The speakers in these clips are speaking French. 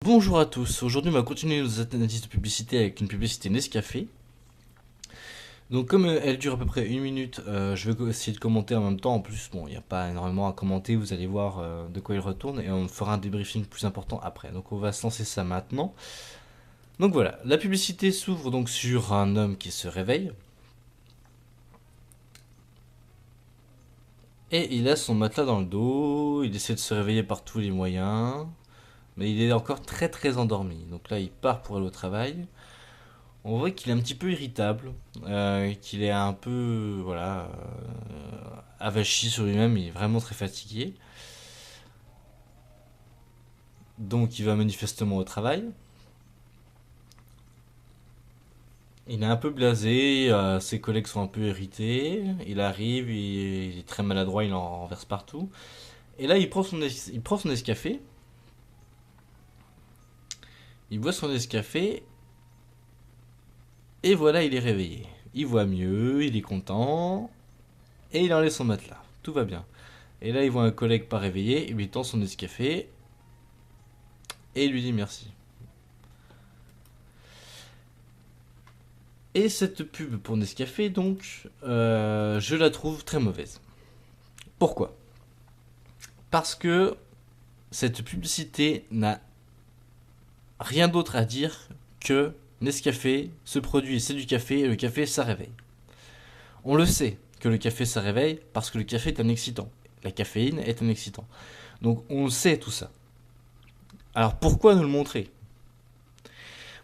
Bonjour à tous, aujourd'hui on va continuer nos analyses de publicité avec une publicité Nescafé. Donc comme elle dure à peu près une minute, je vais essayer de commenter en même temps. En plus, bon, il n'y a pas énormément à commenter, vous allez voir de quoi il retourne et on fera un débriefing plus important après. Donc on va se lancer ça maintenant. Donc voilà, la publicité s'ouvre donc sur un homme qui se réveille. Et il a son matelas dans le dos, il essaie de se réveiller par tous les moyens, mais il est encore très très endormi. Donc là il part pour aller au travail. On voit qu'il est un petit peu irritable, qu'il est un peu, voilà, avachi sur lui-même, il est vraiment très fatigué. Donc il va manifestement au travail. Il est un peu blasé, ses collègues sont un peu irrités. Il arrive, il est très maladroit, il en renverse partout. Et là, il prend son Nescafé, il boit son Nescafé, et voilà, il est réveillé. Il voit mieux, il est content, et il enlève son matelas. Tout va bien. Et là, il voit un collègue pas réveillé, il lui tend son Nescafé, et il lui dit merci. Et cette pub pour Nescafé, donc, je la trouve très mauvaise. Pourquoi? Parce que cette publicité n'a rien d'autre à dire que Nescafé, ce produit c'est du café et le café ça réveille. On le sait que le café ça réveille parce que le café est un excitant. La caféine est un excitant. Donc on sait tout ça. Alors pourquoi nous le montrer?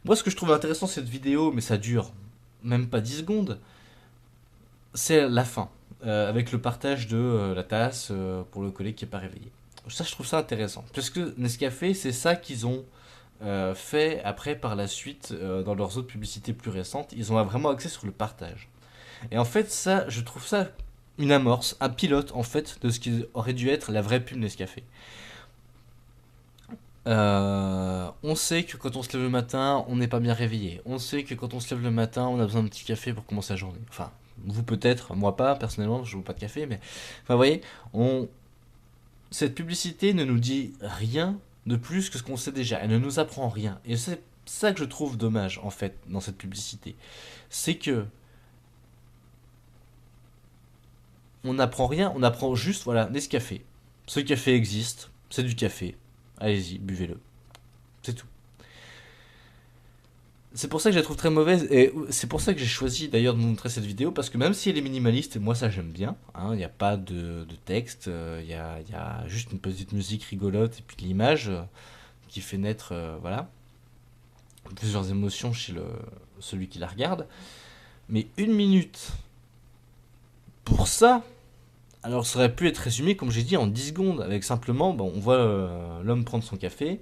Moi ce que je trouve intéressant cette vidéo, mais ça dure même pas 10 secondes, c'est la fin, avec le partage de la tasse pour le collègue qui n'est pas réveillé. Ça, je trouve ça intéressant. Parce que Nescafé, c'est ça qu'ils ont fait après par la suite dans leurs autres publicités plus récentes. Ils ont vraiment axé sur le partage. Et en fait, ça, je trouve ça une amorce, un pilote en fait de ce qui aurait dû être la vraie pub Nescafé. On sait que quand on se lève le matin, on n'est pas bien réveillé. On sait que quand on se lève le matin, on a besoin d'un petit café pour commencer la journée. Enfin, vous peut-être, moi pas, personnellement, je ne bois pas de café, mais... Enfin, vous voyez, cette publicité ne nous dit rien de plus que ce qu'on sait déjà. Elle ne nous apprend rien. Et c'est ça que je trouve dommage, en fait, dans cette publicité. C'est que... On n'apprend rien, on apprend juste, voilà, Nescafé. Ce café existe, c'est du café. Allez-y, buvez-le. C'est tout. C'est pour ça que je la trouve très mauvaise et c'est pour ça que j'ai choisi d'ailleurs de vous montrer cette vidéo parce que même si elle est minimaliste, et moi ça j'aime bien, hein, il n'y a pas de texte, y a juste une petite musique rigolote et puis l'image qui fait naître voilà, plusieurs émotions chez celui qui la regarde. Mais une minute pour ça, alors ça aurait pu être résumé comme j'ai dit en 10 secondes avec simplement, bon, on voit l'homme prendre son café,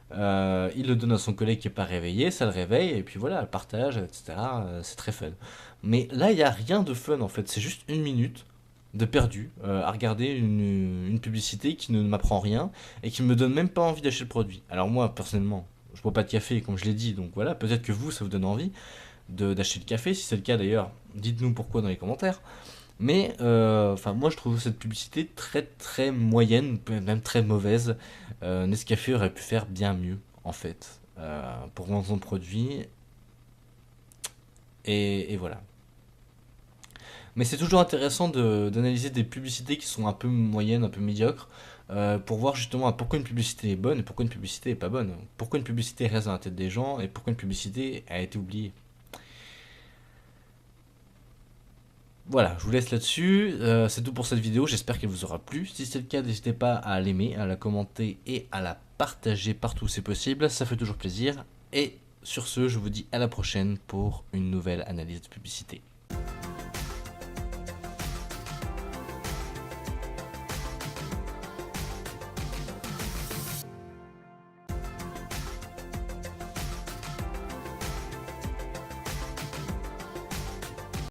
il le donne à son collègue qui n'est pas réveillé, ça le réveille, et puis voilà, le partage, etc. C'est très fun. Mais là, il n'y a rien de fun en fait, c'est juste une minute de perdu à regarder une publicité qui ne m'apprend rien et qui ne me donne même pas envie d'acheter le produit. Alors moi, personnellement, je bois pas de café, comme je l'ai dit, donc voilà, peut-être que vous, ça vous donne envie d'acheter le café. Si c'est le cas d'ailleurs, dites-nous pourquoi dans les commentaires. Mais enfin, moi je trouve cette publicité très très moyenne, même très mauvaise. Nescafé aurait pu faire bien mieux en fait pour vendre son produit. Et voilà. Mais c'est toujours intéressant d'analyser des publicités qui sont un peu moyennes, un peu médiocres, pour voir justement pourquoi une publicité est bonne et pourquoi une publicité est pas bonne. Pourquoi une publicité reste dans la tête des gens et pourquoi une publicité a été oubliée. Voilà, je vous laisse là-dessus. C'est tout pour cette vidéo. J'espère qu'elle vous aura plu. Si c'est le cas, n'hésitez pas à l'aimer, à la commenter et à la partager partout où c'est possible. Ça fait toujours plaisir. Et sur ce, je vous dis à la prochaine pour une nouvelle analyse de publicité.